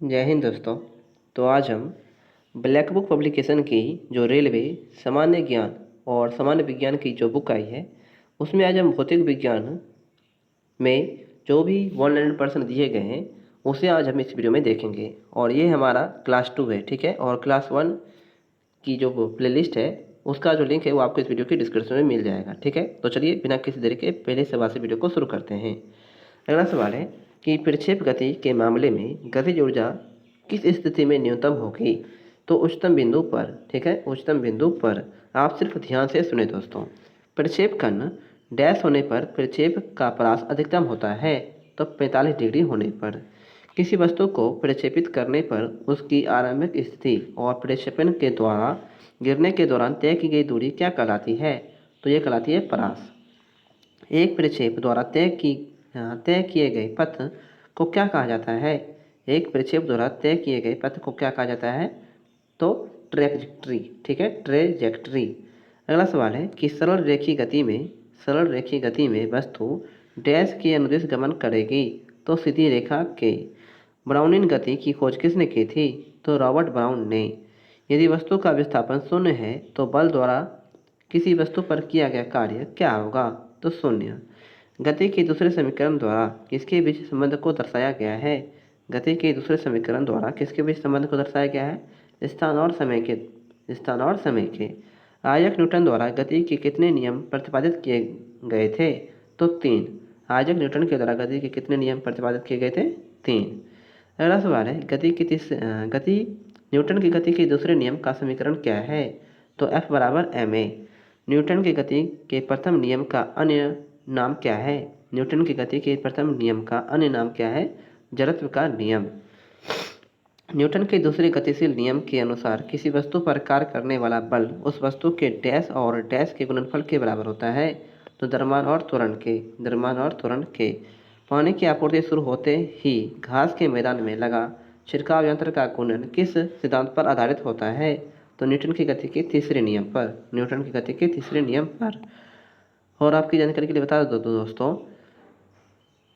जय हिंद दोस्तों। तो आज हम ब्लैक बुक पब्लिकेशन की जो रेलवे सामान्य ज्ञान और सामान्य विज्ञान की जो बुक आई है उसमें आज हम भौतिक विज्ञान में जो भी 100% दिए गए हैं उसे आज हम इस वीडियो में देखेंगे। और ये हमारा क्लास 2 है, ठीक है। और क्लास 1 की जो प्लेलिस्ट है उसका जो लिंक है वो आपको इस वीडियो की डिस्क्रिप्शन में मिल जाएगा, ठीक है। तो चलिए बिना किसी देरी के पहले सवाल से वीडियो को शुरू करते हैं। अगला सवाल है कि प्रक्षेप गति के मामले में गतिज ऊर्जा किस स्थिति में न्यूनतम होगी। तो उच्चतम बिंदु पर, ठीक है, उच्चतम बिंदु पर। आप सिर्फ ध्यान से सुने दोस्तों। प्रक्षेप कण डैश होने पर प्रक्षेप का परास अधिकतम होता है, तो 45 डिग्री होने पर। किसी वस्तु को प्रक्षेपित करने पर उसकी आरंभिक स्थिति और प्रक्षेपण के द्वारा गिरने के दौरान तय की गई दूरी क्या कहलाती है। तो ये कहलाती है परास। एक प्रक्षेप द्वारा तय किए गए पथ को क्या कहा जाता है। एक प्रक्षेप द्वारा तय किए गए पथ को क्या कहा जाता है। तो ट्रैजेक्टरी, ठीक है, ट्रैजेक्टरी। अगला सवाल है कि सरल रेखी गति में वस्तु डैश के अनुदिश गमन करेगी। तो सीधी रेखा के। ब्राउनिन गति की खोज किसने की थी। तो रॉबर्ट ब्राउन ने। यदि वस्तु का विस्थापन शून्य है तो बल द्वारा किसी वस्तु पर किया गया कार्य क्या होगा। तो शून्य। गति के दूसरे समीकरण द्वारा किसके बीच संबंध को दर्शाया गया है। गति के दूसरे समीकरण द्वारा किसके बीच संबंध को दर्शाया गया है। स्थान और समय के। आयजक न्यूटन द्वारा गति के कितने नियम प्रतिपादित किए गए थे। तो 3। आयजक न्यूटन के द्वारा गति के कितने नियम प्रतिपादित किए गए थे। 3। अगला सवाल है गति न्यूटन की गति के दूसरे नियम का समीकरण क्या है। तो F बराबर ma। न्यूटन की गति के प्रथम नियम का अन्य नाम क्या है। न्यूटन की गति के प्रथम नियम का अन्य नाम क्या है। जड़त्व का नियम। न्यूटन के दूसरे गतिशील नियम के अनुसार किसी वस्तु पर कार्य करने वाला बल उस वस्तु के डैश और डैश के गुणनफल के बराबर होता है। तो द्रव्यमान और त्वरण के। पानी की आपूर्ति शुरू होते ही घास के मैदान में लगा छिड़काव यंत्र का घूर्णन किस सिद्धांत पर आधारित होता है। तो न्यूटन की गति के तीसरे नियम पर। और आपकी जानकारी के लिए बता दो दोस्तों,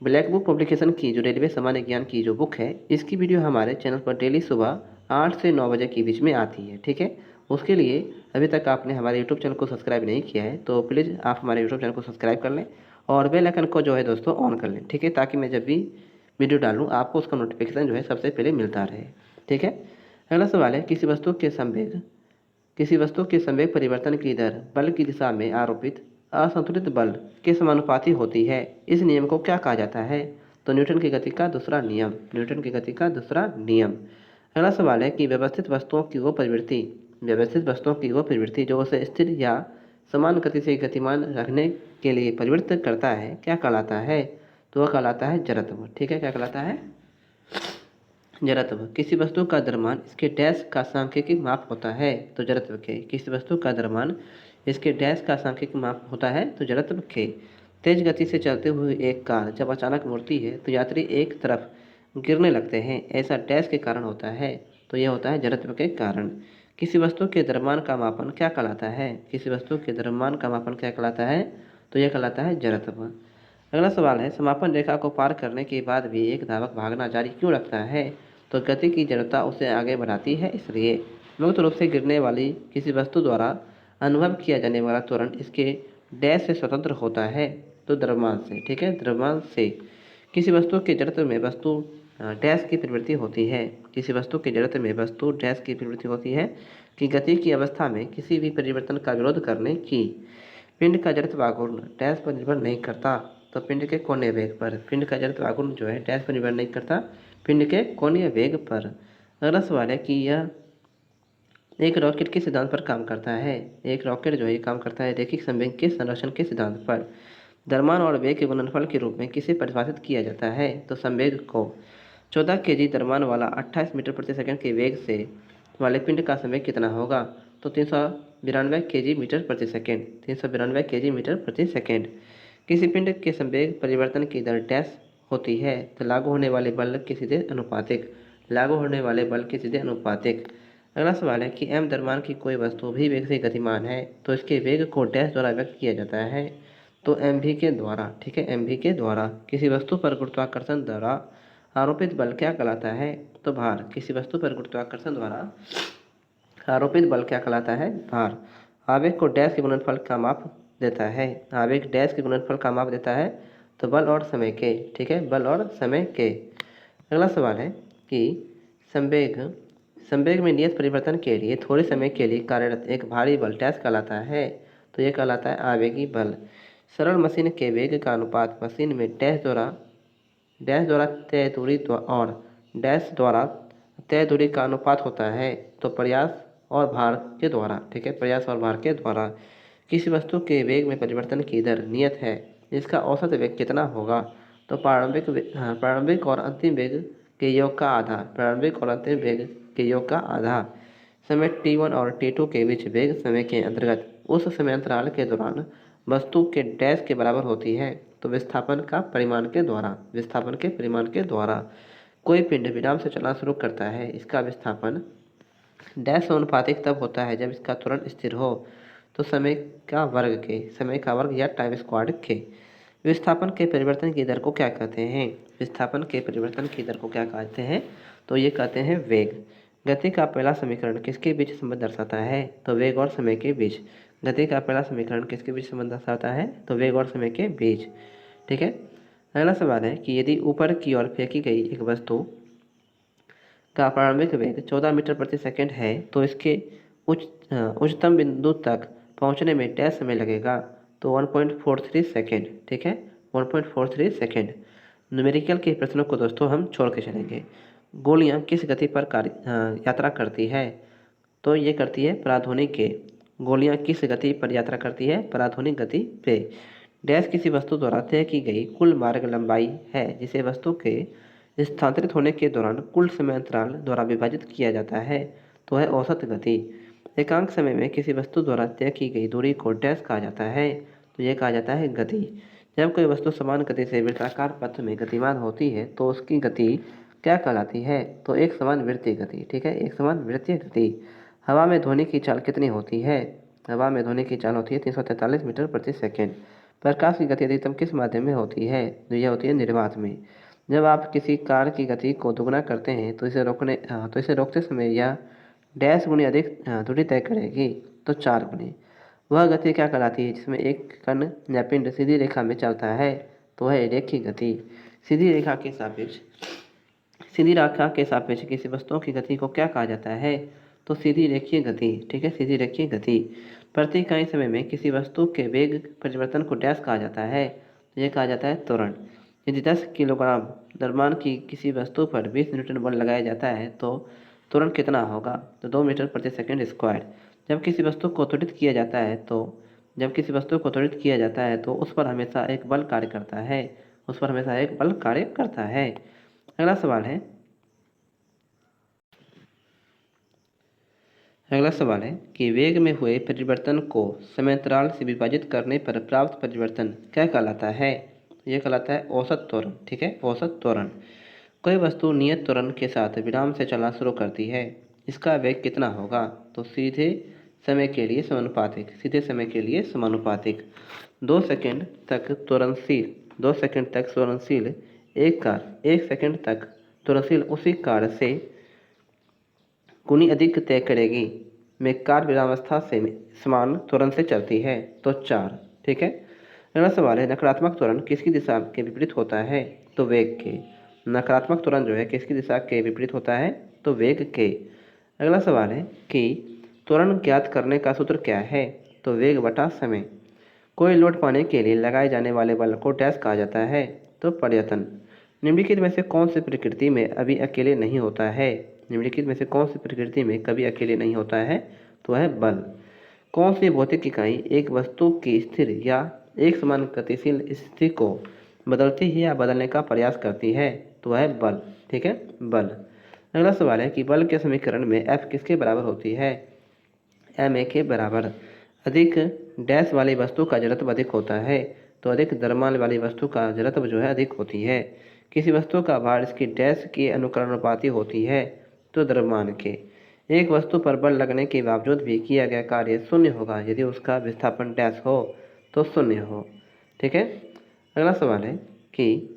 ब्लैक बुक पब्लिकेशन की जो रेलवे सामान्य ज्ञान की जो बुक है इसकी वीडियो हमारे चैनल पर डेली सुबह 8 से 9 बजे के बीच में आती है, ठीक है। उसके लिए अभी तक आपने हमारे यूट्यूब चैनल को सब्सक्राइब नहीं किया है तो प्लीज़ आप हमारे यूट्यूब चैनल को सब्सक्राइब कर लें और बेल आइकन को जो है दोस्तों ऑन कर लें, ठीक है, ताकि मैं जब भी वीडियो डालूँ आपको उसका नोटिफिकेशन जो है सबसे पहले मिलता रहे, ठीक है। अगला सवाल है किसी वस्तु के संवेग परिवर्तन की दर बल की दिशा में आरोपित असंतुलित बल के समानुपाती होती है। इस नियम को क्या कहा जाता है। तो न्यूटन की गति का दूसरा नियम। अगला सवाल है कि व्यवस्थित वस्तुओं की वो प्रवृत्ति जो उसे स्थिर या समान गति से गतिमान रखने के लिए परिवर्तित करता है क्या कहलाता है। तो वह कहलाता है जड़त्व, ठीक है। क्या कहलाता है। जड़त्व। किसी वस्तु का द्रव्यमान इसके डैश का सांख्यिकी माप होता है तो जड़त्व के। किसी वस्तु का द्रव्यमान इसके डैश का सांख्यिकी माप होता है तो जड़त्व के। तेज गति से चलते हुए एक कार जब अचानक मुड़ती है तो यात्री एक तरफ गिरने लगते हैं, ऐसा डैश के कारण होता है। तो यह होता है जड़त्व के कारण। किसी वस्तु के द्रव्यमान का मापन क्या कहलाता है। तो यह कहलाता है जड़त्व। अगला सवाल है समापन रेखा को पार करने के बाद भी एक धावक भागना जारी क्यों रखता है। तो गति की जड़ता उसे आगे बढ़ाती है, इसलिए। मुक्त रूप से गिरने वाली किसी वस्तु द्वारा अनुभव किया जाने वाला त्वरण इसके डैश से स्वतंत्र होता है। तो द्रव्यमान से, ठीक है, द्रव्यमान से। किसी वस्तु के जड़त्व में वस्तु डैश की प्रवृत्ति होती है कि गति की अवस्था में किसी भी परिवर्तन का विरोध करने की। पिंड का जड़त्व आघूर्ण डैश पर निर्भर नहीं करता। तो पिंड के कोणीय वेग पर। पिंड का जड़त्व आघूर्ण जो है डैश पर निर्भर नहीं करता, पिंड के कोणीय वेग पर। अगला सवाल है कि यह एक रॉकेट के सिद्धांत पर काम करता है। एक रॉकेट जो है काम करता है रैखिक संवेग के संरक्षण के सिद्धांत पर। द्रव्यमान और वेग के गुणनफल के रूप में किसे परिभाषित किया जाता है। तो संवेग को। 14 kg द्रव्यमान वाला 28 मीटर प्रति सेकंड के वेग से वाले पिंड का संवेग कितना होगा। तो 392 kg मीटर प्रति सेकंड। किसी पिंड के संवेग परिवर्तन की दर डैश होती है। तो लागू होने वाले बल के सीधे अनुपातिक। अगला सवाल है कि m द्रव्यमान की कोई वस्तु भी वेग से गतिमान है तो इसके वेग को डैश द्वारा व्यक्त किया जाता है। तो mv के द्वारा, ठीक है, mv के द्वारा। किसी वस्तु पर गुरुत्वाकर्षण द्वारा आरोपित बल क्या कहलाता है? तो भार। किसी वस्तु पर गुरुत्वाकर्षण द्वारा आरोपित बल क्या कहलाता है? भार। आवेग को डैश के गुणनफल का माप देता है। आवेग डैश के गुणनफल का माप देता है, तो बल और समय के। ठीक है, बल और समय के। अगला सवाल है कि संवेग संवेग में नियत परिवर्तन के लिए थोड़े समय के लिए कार्यरत एक भारी बल डैश कहलाता है? तो ये कहलाता है आवेगी बल। सरल मशीन के वेग का अनुपात मशीन में डैश द्वारा तय दूरी और डैश द्वारा तय दूरी का अनुपात होता है, तो प्रयास और भार के द्वारा। ठीक है, प्रयास और भार के द्वारा। किसी वस्तु के वेग में परिवर्तन की दर नियत है, इसका औसत वेग कितना होगा? तो प्रारंभिक और अंतिम वेग के योग का आधा। प्रारंभिक और अंतिम वेग के योग का आधा। समय t1 और t2 के बीच वेग समय के अंतर्गत उस समय अंतराल के दौरान वस्तु के डैश के बराबर होती है, तो विस्थापन का परिमाण के द्वारा। विस्थापन के परिमाण के द्वारा। कोई पिंड विराम से चलना शुरू करता है, इसका विस्थापन डैश समानुपातिक तब होता है जब इसका त्वरण स्थिर हो, तो समय का वर्ग या टाइम स्क्वायर्ड के। विस्थापन के परिवर्तन की दर को क्या कहते हैं? विस्थापन के परिवर्तन की दर को क्या कहते हैं? तो ये कहते हैं वेग। गति का पहला समीकरण किसके बीच संबंध दर्शाता है? तो वेग और समय के बीच। गति का पहला समीकरण किसके बीच संबंध दर्शाता है? तो वेग और समय के बीच। ठीक है। अगला सवाल है कि यदि ऊपर की ओर फेंकी गई एक वस्तु का प्रारंभिक वेग 14 मीटर प्रति सेकंड है, तो इसके उच्चतम बिंदु तक पहुंचने में डैश समय लगेगा? तो 1.43 सेकेंड। ठीक है, 1.43 सेकेंड। न्यूमेरिकल के प्रश्नों को दोस्तों हम छोड़ के चलेंगे। गोलियां किस गति पर यात्रा करती है? तो ये करती है पराध्वनिक के। गोलियां किस गति पर यात्रा करती है? पराध्वनिक गति पे। डैश किसी वस्तु द्वारा तय की गई कुल मार्ग लंबाई है, जिसे वस्तु के स्थानांतरित होने के दौरान कुल समय अंतराल द्वारा विभाजित किया जाता है, तो है औसत गति। एकांक समय में किसी वस्तु द्वारा तय की गई दूरी को डैश कहा जाता है, तो यह कहा जाता है गति। जब कोई वस्तु समान गति से वृत्ताकार पथ में गतिमान होती है, तो उसकी गति क्या कहलाती है? तो एक समान वृत्तीय गति। ठीक है, एक समान वृत्तीय गति। हवा में ध्वनि की चाल कितनी होती है? हवा में ध्वनि की चाल होती है 343 मीटर प्रति सेकेंड। प्रकाश की गति अधिकतम किस माध्यम में होती है? तो यह होती है निर्वात में। जब आप किसी कार की गति को दोगुना करते हैं, तो इसे रोकते समय यह डैश गुनी अधिक दूरी तय करेगी, तो 4 गुनी। वह गति क्या कहलाती है जिसमें एक कण या पिंड सीधी रेखा में चलता है? तो है रेखीय गति। सीधी रेखा के सापेक्ष किसी वस्तु की गति को क्या कहा जाता है? तो सीधी रेखीय गति। ठीक है, सीधी रेखीय गति। प्रति इकाई समय में किसी वस्तु के वेग परिवर्तन को डैश कहा जाता है? तो यह कहा जाता है त्वरण। यदि 10 किलोग्राम द्रव्यमान की किसी वस्तु पर 20 न्यूटन बल लगाया जाता है, तो त्वरण कितना होगा? तो 2 मीटर प्रति सेकंड स्क्वायर। जब किसी वस्तु को त्वरित किया जाता है तो उस पर हमेशा एक बल कार्य करता है। अगला सवाल है कि वेग में हुए परिवर्तन को समयांतराल से विभाजित करने पर प्राप्त परिवर्तन क्या कहलाता है? यह कहलाता है औसत त्वरण। ठीक है, औसत त्वरण। कोई वस्तु नियत त्वरण के साथ विराम से चलना शुरू करती है, इसका वेग कितना होगा? तो सीधे समय के लिए समानुपातिक। 2 सेकंड तक त्वरणशील एक सेकंड तक त्वरणशील उसी कार से गुनी अधिक तय करेगी में कार विरामावस्था से समान त्वरण से चलती है, तो 4। ठीक है। अगला सवाल है नकारात्मक त्वरण किसकी दिशा के विपरीत होता है? तो वेग के। नकारात्मक त्वरण जो है किसकी दिशा के विपरीत होता है? तो वेग के। अगला सवाल है कि त्वरण ज्ञात करने का सूत्र क्या है? तो वेग बटा समय। कोई लोड पाने के लिए लगाए जाने वाले बल को डैश कहा जाता है? तो प्रयत्न। निम्नलिखित में से कौन सी प्रकृति में कभी अकेले नहीं होता है? तो है बल। कौन सी भौतिक इकाई एक वस्तु की स्थिर या एक समान गतिशील स्थिति को बदलती है या बदलने का प्रयास करती है? तो है बल। ठीक है, बल। अगला सवाल है कि बल के समीकरण में F किसके बराबर होती है? ma के बराबर। अधिक डैश वाली वस्तु का जड़त्व अधिक होता है, तो अधिक द्रव्यमान वाली वस्तु का जड़त्व जो है अधिक होती है। किसी वस्तु का भार इसकी डैश के अनुकरणुपाती होती है, तो द्रव्यमान के। एक वस्तु पर बल लगने के बावजूद भी किया गया कार्य शून्य होगा यदि उसका विस्थापन डैश हो, तो शून्य हो। ठीक है। अगला सवाल है कि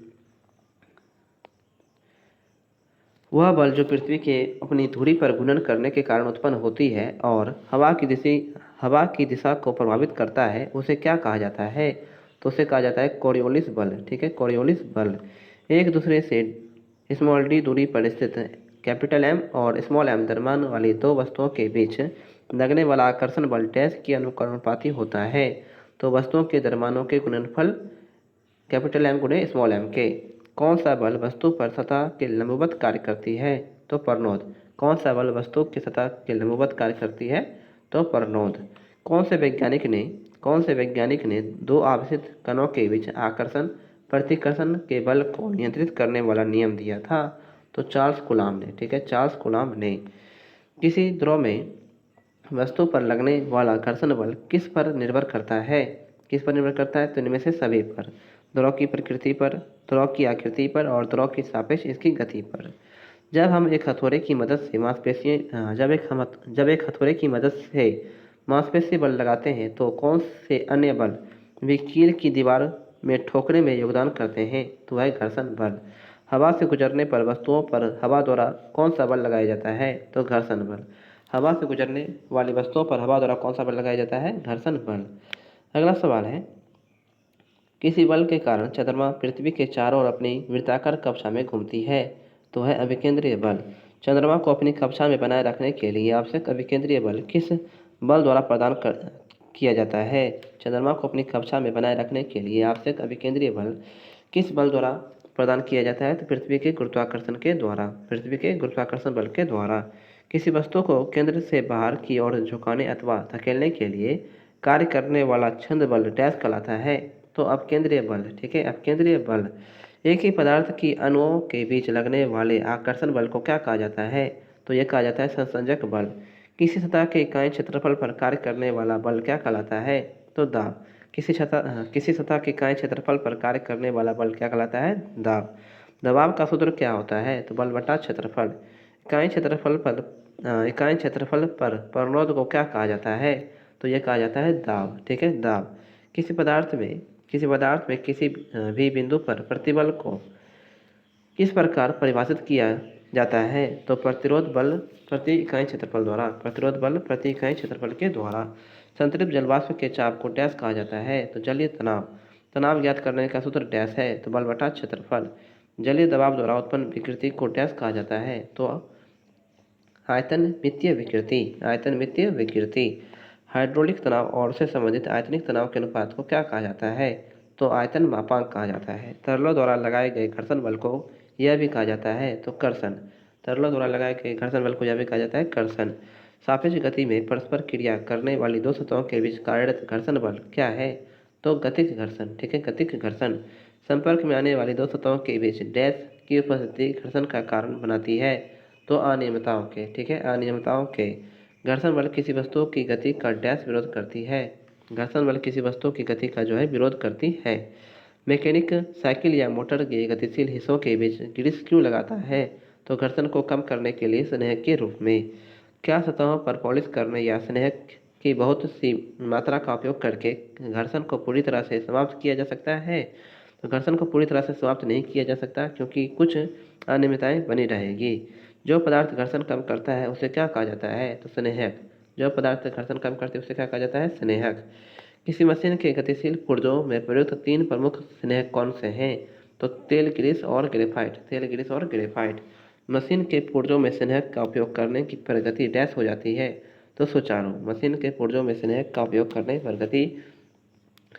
वह बल जो पृथ्वी के अपनी धुरी पर घूर्णन करने के कारण उत्पन्न होती है और हवा की दिशा को प्रभावित करता है, उसे क्या कहा जाता है? तो उसे कहा जाता है कोरियोलिस बल। ठीक है, कोरियोलिस बल। एक दूसरे से स्मॉल डी दूरी पर स्थित कैपिटल एम और स्मॉल एम द्रव्यमान वाली दो वस्तुओं के बीच लगने वाला आकर्षण बल डैश के अनुपाती होता है। तो वस्तुओं के द्रव्यमानों के गुणनफल कैपिटल एम गुणे स्मॉल एम के। कौन सा बल वस्तु पर सतह के लंबवत कार्य करती है? तो परनोद। कौन सा बल वस्तु की सतह के लंबवत कार्य करती है? तो परनोद। कौन से वैज्ञानिक ने दो आवेशित कणों के बीच आकर्षण प्रतिकर्षण के बल को नियंत्रित करने वाला नियम दिया था? तो चार्ल्स कूलॉम ने। ठीक है, चार्ल्स कूलॉम ने। किसी द्रव में वस्तु पर लगने वाला घर्षण बल किस पर निर्भर करता है? किस पर निर्भर करता है? तो इनमें से सभी पर। द्रव की प्रकृति पर, द्रव की आकृति पर और द्रव की सापेक्ष इसकी गति पर। जब हम एक हथौड़े की मदद से मांसपेशी बल लगाते हैं तो कौन से अन्य बल भी कील की दीवार में ठोकने में योगदान करते हैं? तो वह घर्षण बल। हवा से गुजरने पर वस्तुओं पर हवा द्वारा कौन सा बल लगाया जाता है? तो घर्षण बल। हवा से गुजरने वाली वस्तुओं पर हवा द्वारा कौन सा बल लगाया जाता है? घर्षण बल। अगला सवाल है, किसी बल के कारण चंद्रमा पृथ्वी के चारों ओर अपनी वृत्ताकार कक्षा में घूमती है? तो है अभिकेंद्रीय बल। चंद्रमा को अपनी कक्षा में बनाए रखने के लिए आवश्यक अभिकेंद्रीय बल किस बल द्वारा किया जाता है? चंद्रमा को अपनी कक्षा में बनाए रखने के लिए आवश्यक अभिकेंद्रीय बल किस बल द्वारा प्रदान किया जाता है? तो पृथ्वी के गुरुत्वाकर्षण के द्वारा। पृथ्वी के गुरुत्वाकर्षण बल के द्वारा। किसी वस्तु को केंद्र से बाहर की ओर झुकाने अथवा धकेलने के लिए कार्य करने वाला छंद बल डैश कहलाता है? तो अपकेंद्रीय बल। ठीक है, अपकेंद्रीय बल। एक ही पदार्थ की अणुओं के बीच लगने वाले आकर्षण बल को क्या कहा जाता है? तो यह कहा जाता है संसंजक बल। किसी सतह के इकाई क्षेत्रफल पर कार्य करने वाला बल क्या कहलाता है? तो दाब। किसी सतह के इकाई क्षेत्रफल पर कार्य करने वाला बल क्या कहलाता है? दाब। दबाव का सूत्र क्या होता है? तो बल बटा क्षेत्रफल। इकाई क्षेत्रफल पर परनोद को क्या कहा जाता है? तो यह कहा जाता है दाब। ठीक है, दाब। किसी पदार्थ में किसी भी बिंदु पर प्रतिबल को किस प्रकार परिभाषित किया जाता है? तो प्रतिरोध बल प्रति इकाई क्षेत्रफल द्वारा। प्रतिरोध बल प्रति इकाई क्षेत्रफल के द्वारा। संतृप्त जलवाष्प के चाप को डैश कहा जाता है? तो जलीय तनाव। तनाव ज्ञात करने का सूत्र डैश है? तो बल बटा क्षेत्रफल। जलीय दबाव द्वारा उत्पन्न विकृति को डैश कहा जाता है? तो आयतनमितीय विकृति। आयतनमितीय विकृति। हाइड्रोलिक तनाव और उससे संबंधित आयतनिक तनाव के अनुपात को क्या कहा जाता है? तो आयतन मापांक कहा जाता है। तरलों द्वारा लगाए गए घर्षण बल को यह भी कहा जाता है तो कर्षण। तरलों द्वारा लगाए गए घर्षण बल को यह भी कहा जाता है कर्षण। सापेक्ष गति में परस्पर क्रिया करने वाली दो सतहों के बीच कार्यरत घर्षण बल क्या है? तो गतिज घर्षण। ठीक है, गतिज घर्षण। संपर्क में आने वाली दो सतहों के बीच डैश की उपस्थिति घर्षण का कारण बनाती है? तो अनियमितताओं के। ठीक है, अनियमितताओं के। घर्षण बल किसी वस्तु की गति का डैश विरोध करती है? घर्षण बल किसी वस्तु की गति का जो है विरोध करती है। मैकेनिक साइकिल या मोटर के गतिशील हिस्सों के बीच ग्रीस क्यों लगाता है? तो घर्षण को कम करने के लिए स्नेहक के रूप में। क्या सतहों पर पॉलिश करने या स्नेहक की बहुत सी मात्रा का उपयोग करके घर्षण को पूरी तरह से समाप्त किया जा सकता है? तो घर्षण को पूरी तरह से समाप्त नहीं किया जा सकता क्योंकि कुछ अनियमितताएं बनी रहेगी। जो पदार्थ घर्षण कम करता है उसे क्या कहा जाता है? तो स्नेहक। जो पदार्थ घर्षण कम करते हैं उसे क्या कहा जाता है? स्नेहक। किसी मशीन के गतिशील पुर्जों में प्रयुक्त तीन प्रमुख स्नेहक कौन से हैं? तो तेल, ग्रीस और ग्रेफाइट। तेल, ग्रीस और ग्रेफाइट। मशीन के पुर्जों में स्नेहक का उपयोग करने की पर गति डैश हो जाती है? तो सुचारू। मशीन के पुर्जों में स्नेहक का उपयोग करने पर गति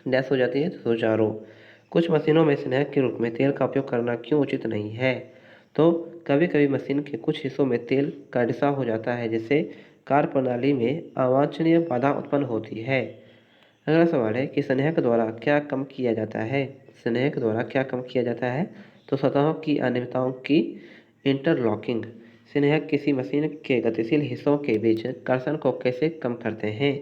डैश हो जाती है? तो सुचारू। कुछ मशीनों में स्नेहक के रूप में तेल का उपयोग करना क्यों उचित नहीं है? तो कभी कभी मशीन के कुछ हिस्सों में तेल का रिसाव हो जाता है जिससे कार्यप्रणाली में अवांछनीय बाधा उत्पन्न होती है। अगला सवाल है कि स्नेहक द्वारा क्या कम किया जाता है? स्नेहक द्वारा क्या कम किया जाता है? तो सतहों की अनियमितताओं की इंटरलॉकिंग। स्नेहक किसी मशीन के गतिशील हिस्सों के बीच घर्षण को कैसे कम करते हैं?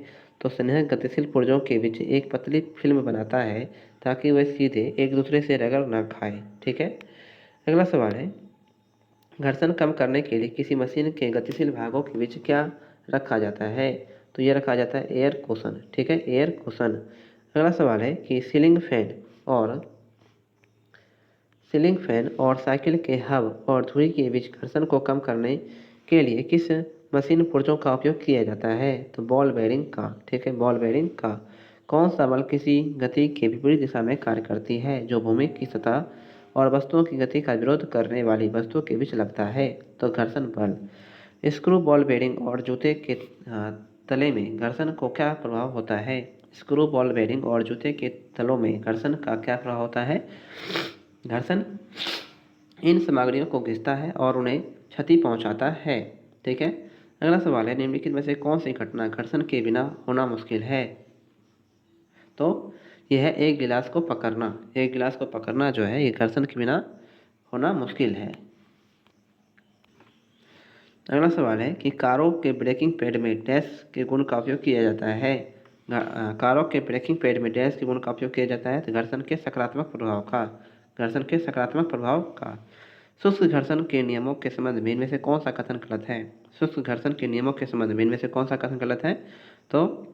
तो स्नेहक गतिशील पुर्जों के बीच एक पतली फिल्म बनाता है ताकि वह सीधे एक दूसरे से रगड़ न खाए। ठीक है। अगला सवाल है, घर्षण कम करने के लिए किसी मशीन के गतिशील भागों के बीच क्या रखा जाता है? तो यह रखा जाता है एयर कुशन। ठीक है, एयर कुशन। अगला सवाल है कि सीलिंग फैन और साइकिल के हब और धुरी के बीच घर्षण को कम करने के लिए किस मशीन पुर्जों का उपयोग किया जाता है? तो बॉल बेयरिंग का। ठीक है, बॉल बेयरिंग का। कौन सा बल किसी गति के विपरीत दिशा में कार्य करती है, जो भूमि की सतह और वस्तुओं की गति का विरोध करने वाली वस्तुओं के बीच लगता है? तो घर्षण बल। स्क्रू बॉल बेयरिंग और जूते के तले में घर्षण को क्या प्रभाव होता है? स्क्रू बॉल बेयरिंग और जूते के तलों में घर्षण का क्या प्रभाव होता है? घर्षण इन सामग्रियों को घिसता है और उन्हें क्षति पहुंचाता है। ठीक है, अगला सवाल है, निम्नलिखित में से कौन सी घटना घर्षण के बिना होना मुश्किल है? तो यह है एक गिलास को पकड़ना। एक गिलास को पकड़ना जो है ये घर्षण के बिना होना मुश्किल है। अगला सवाल है कि कारों के ब्रेकिंग पैड में डैश के गुण का उपयोग किया जाता है। कारों के ब्रेकिंग पैड में डैश के गुण का उपयोग किया जाता है तो घर्षण के सकारात्मक प्रभाव का। घर्षण के सकारात्मक प्रभाव का। शुष्क घर्षण के नियमों के संबंध में इनमें से कौन सा कथन गलत है? शुष्क घर्षण के नियमों के संबंध में इनमें से कौन सा कथन गलत है? तो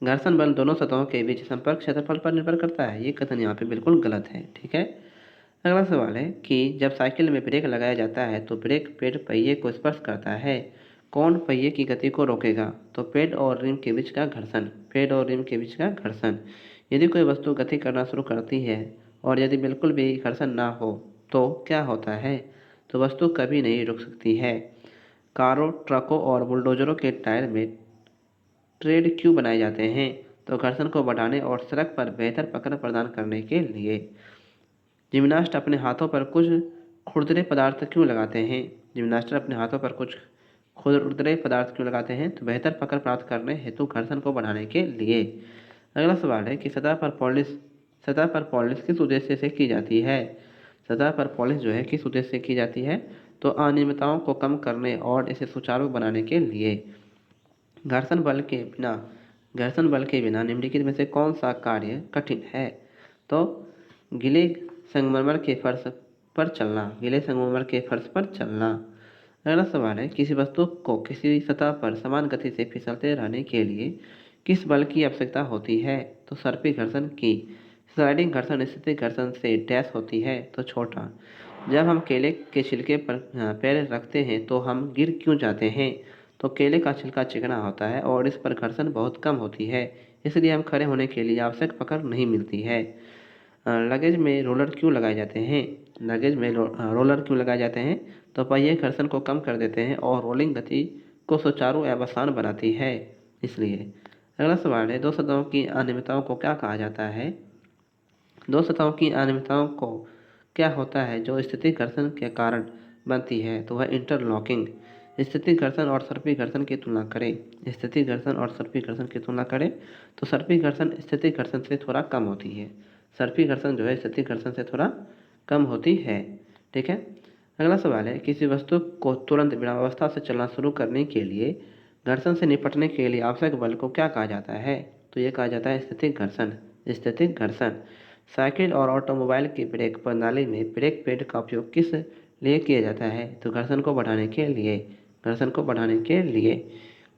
घर्षण बल दोनों सतहों के बीच संपर्क क्षेत्रफल पर निर्भर करता है। ये कथन यहाँ पे बिल्कुल गलत है। ठीक है, अगला सवाल है कि जब साइकिल में ब्रेक लगाया जाता है तो ब्रेक पैड पहिए को स्पर्श करता है, कौन पहिए की गति को रोकेगा? तो पैड और रिम के बीच का घर्षण। पैड और रिम के बीच का घर्षण। यदि कोई वस्तु गति करना शुरू करती है और यदि बिल्कुल भी घर्षण ना हो तो क्या होता है? तो वस्तु कभी नहीं रुक सकती है। कारों, ट्रकों और बुलडोजरों के टायर में ट्रेड क्यों बनाए जाते हैं? तो घर्षण को बढ़ाने और सड़क पर बेहतर पकड़ प्रदान करने के लिए। जिम्नास्ट अपने हाथों पर कुछ खुरदरे पदार्थ क्यों लगाते हैं? जिम्नास्ट अपने हाथों पर कुछ खुरदरे पदार्थ क्यों लगाते हैं? तो बेहतर पकड़ प्राप्त करने हेतु घर्षण को बढ़ाने के लिए। अगला सवाल है कि सतह पर पॉलिश किस उद्देश्य से की जाती है? सतह पर पॉलिश जो है किस उद्देश्य से की जाती है? तो अनियमितताओं को कम करने और इसे सुचारू बनाने के लिए। घर्षण बल के बिना निम्नलिखित में से कौन सा कार्य कठिन है? तो गीले संगमरमर के फर्श पर चलना। गीले संगमरमर के फर्श पर चलना। अगला सवाल है, किसी वस्तु को किसी सतह पर समान गति से फिसलते रहने के लिए किस बल की आवश्यकता होती है? तो सर्पी घर्षण की। स्लाइडिंग घर्षण स्थितिक घर्षण से डैश होती है तो छोटा। जब हम केले के छिलके पर पैर रखते हैं तो हम गिर क्यों जाते हैं? तो केले का छिलका चिकना होता है और इस पर घर्षण बहुत कम होती है, इसलिए हम खड़े होने के लिए आवश्यक पकड़ नहीं मिलती है। लगेज में रोलर क्यों लगाए जाते हैं? लगेज में रोलर क्यों लगाए जाते हैं? तो पहिए घर्षण को कम कर देते हैं और रोलिंग गति को सुचारू एवं आसान बनाती है, इसलिए। अगला सवाल है, दो सतहों की अनियमितताओं को क्या कहा जाता है? दो सतहों की अनियमितताओं को क्या होता है जो स्थितिक घर्षण के कारण बनती है? तो वह इंटरलॉकिंग। स्थितिक घर्षण और सर्पी घर्षण की तुलना करें। स्थितिक घर्षण और सर्पी घर्षण की तुलना करें तो सर्पी घर्षण स्थितिक घर्षण से थोड़ा कम होती है। सर्पी घर्षण जो है स्थितिक घर्षण से थोड़ा कम होती है। ठीक है, अगला सवाल है, किसी वस्तु को तुरंत विरामावस्था से चलना शुरू करने के लिए घर्षण से निपटने के लिए आवश्यक बल को क्या कहा जाता है? तो ये कहा जाता है स्थितिक घर्षण। स्थितिक घर्षण। साइकिल और ऑटोमोबाइल की ब्रेक प्रणाली में ब्रेक पैड का उपयोग किस लिए किया जाता है? तो घर्षण को बढ़ाने के लिए। घर्षण को बढ़ाने के लिए।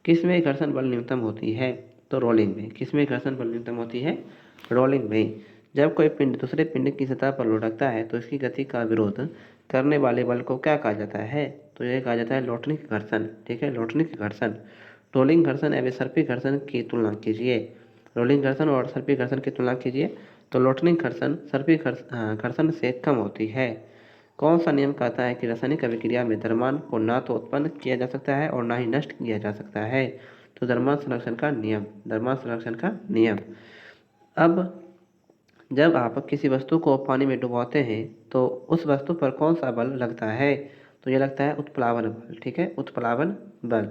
किस में घर्षण बल न्यूनतम होती है? तो रोलिंग में। किस में घर्षण बल न्यूनतम होती है? रोलिंग में। जब कोई पिंड दूसरे पिंड की सतह पर लुढ़कता है तो इसकी गति का विरोध करने वाले बल को क्या कहा जाता है? तो यह कहा जाता है लोटनिक घर्षण। ठीक है, लोटनिक घर्षण। रोलिंग घर्षण एवं सर्पी घर्षण की तुलना कीजिए। रोलिंग घर्षण और सर्पी घर्षण की तुलना कीजिए। तो लोटनिक घर्षण सर्पी घर्षण से कम होती है। कौन सा नियम कहता है कि रासायनिक अभिक्रिया में द्रव्यमान को ना तो उत्पन्न किया जा सकता है और ना ही नष्ट किया जा सकता है? तो द्रव्यमान संरक्षण का नियम। द्रव्यमान संरक्षण का नियम। अब जब आप किसी वस्तु को पानी में डुबाते हैं तो उस वस्तु पर कौन सा बल लगता है? तो ये लगता है उत्प्लावन बल। ठीक है, उत्प्लावन बल।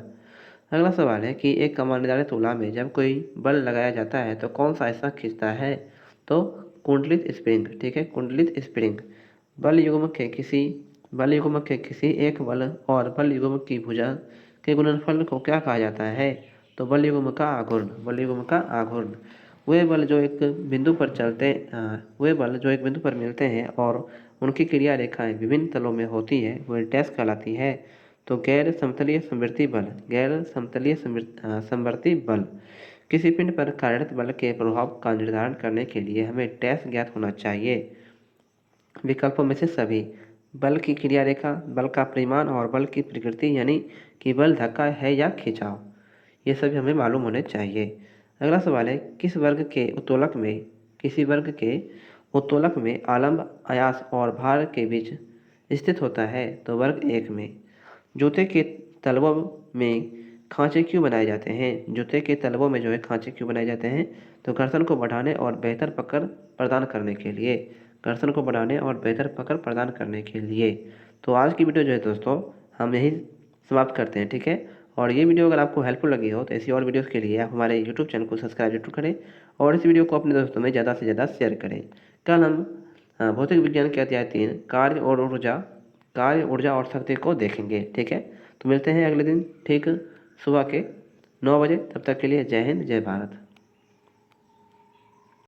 अगला सवाल है कि एक कमांडदारी तुला में जब कोई बल लगाया जाता है तो कौन सा हिस्सा खींचता है? तो कुंडलित स्प्रिंग। ठीक है, कुंडलित स्प्रिंग। बल युग्म के किसी एक बल और बल युग्म की भुजा के गुणनफल को क्या कहा जाता है? तो बल युग्म का आघूर्ण। बल युग्म का आघूर्ण। वे बल जो एक बिंदु पर मिलते हैं और उनकी क्रिया रेखाएं विभिन्न तलों में होती है वह डैश कहलाती है। तो गैर समतलीय समवर्ती बल। गैर समतलीय समवर्ती बल। किसी पिंड पर कार्यरत बल के प्रभाव का निर्धारण करने के लिए हमें डैश ज्ञात होना चाहिए। विकल्पों में से सभी। बल की क्रिया रेखा, बल का परिमाण और बल की प्रकृति, यानी कि बल धक्का है या खिंचाव, ये सभी हमें मालूम होने चाहिए। अगला सवाल है, किसी वर्ग के उत्तोलक में आलम्ब, आयास और भार के बीच स्थित होता है? तो वर्ग 1 में। जूते के तलवों में खांचे क्यों बनाए जाते हैं? जूते के तलवों में जो है खांचे क्यों बनाए जाते हैं? तो घर्षण को बढ़ाने और बेहतर पकड़ प्रदान करने के लिए। घर्षण को बढ़ाने और बेहतर पकड़ प्रदान करने के लिए। तो आज की वीडियो जो है दोस्तों हम यही समाप्त करते हैं, ठीक है। और ये वीडियो अगर आपको हेल्पफुल लगी हो तो ऐसी और वीडियोस के लिए आप हमारे यूट्यूब चैनल को सब्सक्राइब जरूर करें और इस वीडियो को अपने दोस्तों में ज़्यादा से ज़्यादा शेयर करें। कल हम भौतिक विज्ञान के अध्याय 3 कार्य, ऊर्जा और शक्ति को देखेंगे, ठीक है। तो मिलते हैं अगले दिन ठीक सुबह के 9 बजे। तब तक के लिए जय हिंद, जय भारत।